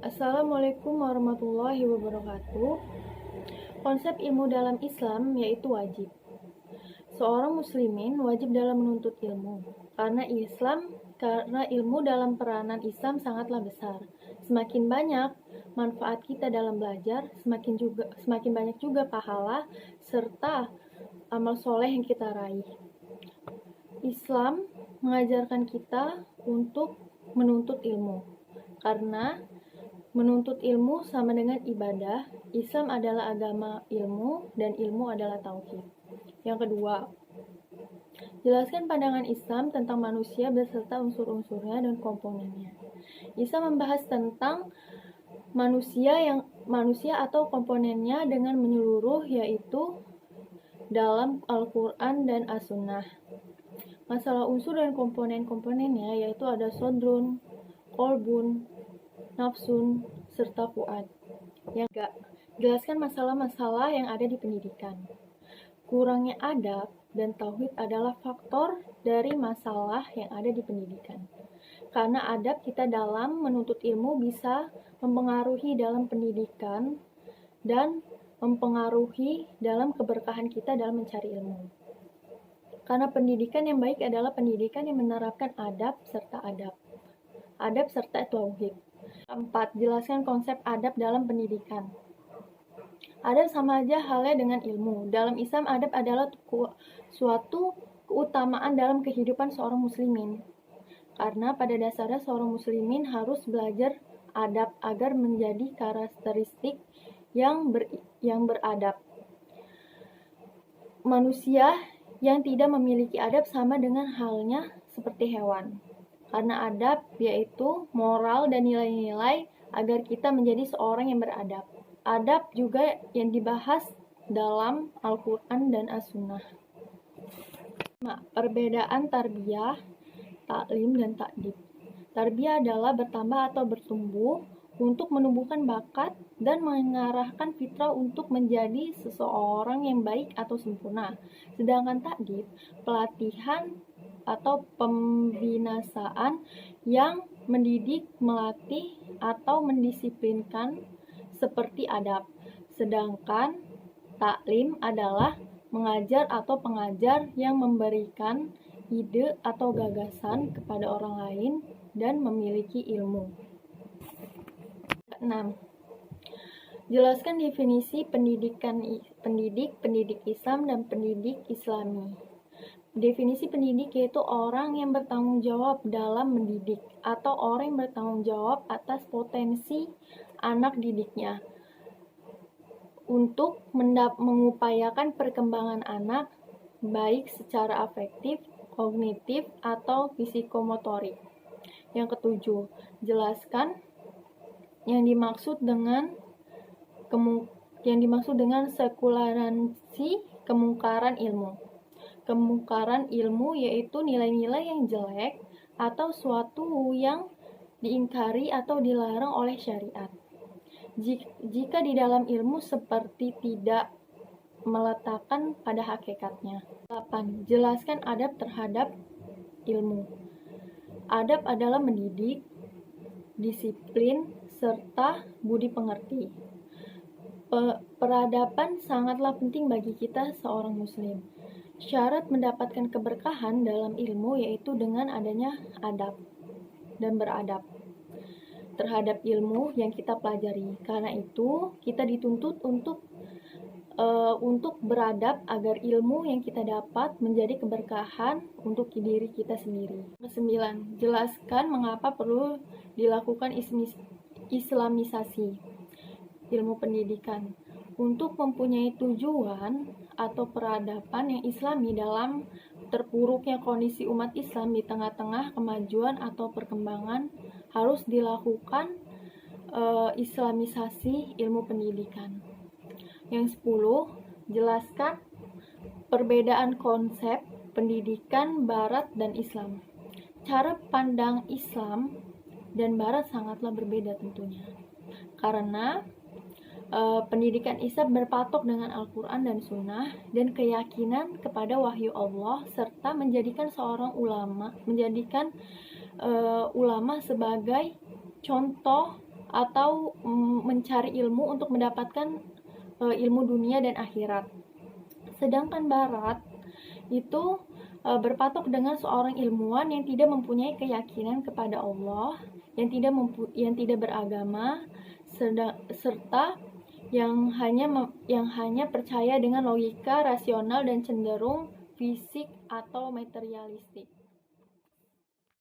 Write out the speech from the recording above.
Assalamualaikum warahmatullahi wabarakatuh. Konsep ilmu dalam Islam yaitu wajib. Seorang muslimin wajib dalam menuntut ilmu. Karena ilmu dalam peranan Islam sangatlah besar. Semakin banyak manfaat kita dalam belajar, semakin banyak juga pahala serta amal soleh yang kita raih. Islam mengajarkan kita untuk menuntut ilmu. Karena menuntut ilmu sama dengan ibadah. Islam adalah agama ilmu dan ilmu adalah tauhid. Yang kedua, jelaskan pandangan Islam tentang manusia beserta unsur-unsurnya dan komponennya. Islam membahas tentang manusia atau komponennya dengan menyeluruh, yaitu dalam Al-Quran dan As-Sunnah. Masalah unsur dan komponen-komponennya yaitu ada sodrun, kolbun, nafsun, serta fuad. Yang ketiga, jelaskan masalah-masalah yang ada di pendidikan. Kurangnya adab dan tauhid adalah faktor dari masalah yang ada di pendidikan. Karena adab kita dalam menuntut ilmu bisa mempengaruhi dalam pendidikan dan mempengaruhi dalam keberkahan kita dalam mencari ilmu. Karena pendidikan yang baik adalah pendidikan yang menerapkan adab serta tauhid. Keempat, jelaskan konsep adab dalam pendidikan. Adab sama aja halnya dengan ilmu. Dalam Islam, adab adalah suatu keutamaan dalam kehidupan seorang muslimin. Karena pada dasarnya seorang muslimin harus belajar adab agar menjadi karakteristik yang beradab. Manusia yang tidak memiliki adab sama dengan halnya seperti hewan. Karena adab yaitu moral dan nilai-nilai agar kita menjadi seorang yang beradab. Adab juga yang dibahas dalam Al-Quran dan As-Sunnah. Perbedaan tarbiyah, taklim, dan ta'dib. Tarbiyah adalah bertambah atau bertumbuh untuk menumbuhkan bakat dan mengarahkan fitrah untuk menjadi seseorang yang baik atau sempurna. Sedangkan ta'dib, pelatihan atau pembinasaan yang mendidik, melatih, atau mendisiplinkan seperti adab. Sedangkan taklim adalah mengajar atau pengajar yang memberikan ide atau gagasan kepada orang lain dan memiliki ilmu. 6. Jelaskan definisi pendidik Islam dan pendidik Islami. Definisi pendidik yaitu orang yang bertanggung jawab dalam mendidik atau orang yang bertanggung jawab atas potensi anak didiknya untuk mengupayakan perkembangan anak baik secara afektif, kognitif, atau fisikomotorik. Yang ketujuh, jelaskan yang dimaksud dengan sekuleransi kemungkaran ilmu. Kemungkaran ilmu yaitu nilai-nilai yang jelek atau suatu yang diingkari atau dilarang oleh syariat. Jika di dalam ilmu seperti tidak meletakkan pada hakikatnya. 8. Jelaskan adab terhadap ilmu. Adab adalah mendidik, disiplin, serta budi pengerti. Peradaban sangatlah penting bagi kita seorang muslim. Syarat mendapatkan keberkahan dalam ilmu yaitu dengan adanya adab dan beradab terhadap ilmu yang kita pelajari. Karena itu, kita dituntut untuk beradab agar ilmu yang kita dapat menjadi keberkahan untuk diri kita sendiri. 9. Jelaskan mengapa perlu dilakukan islamisasi ilmu pendidikan. Untuk mempunyai tujuan atau peradaban yang islami dalam terpuruknya kondisi umat Islam di tengah-tengah kemajuan atau perkembangan, harus dilakukan islamisasi ilmu pendidikan. Yang 10, jelaskan perbedaan konsep pendidikan Barat dan Islam. Cara pandang Islam dan Barat sangatlah berbeda tentunya. Karena pendidikan Islam berpatok dengan Al-Quran dan Sunnah dan keyakinan kepada wahyu Allah serta menjadikan ulama sebagai contoh atau mencari ilmu untuk mendapatkan ilmu dunia dan akhirat. Sedangkan barat itu berpatok dengan seorang ilmuwan yang tidak mempunyai keyakinan kepada Allah, yang tidak beragama, serta yang hanya percaya dengan logika rasional dan cenderung fisik atau materialistik.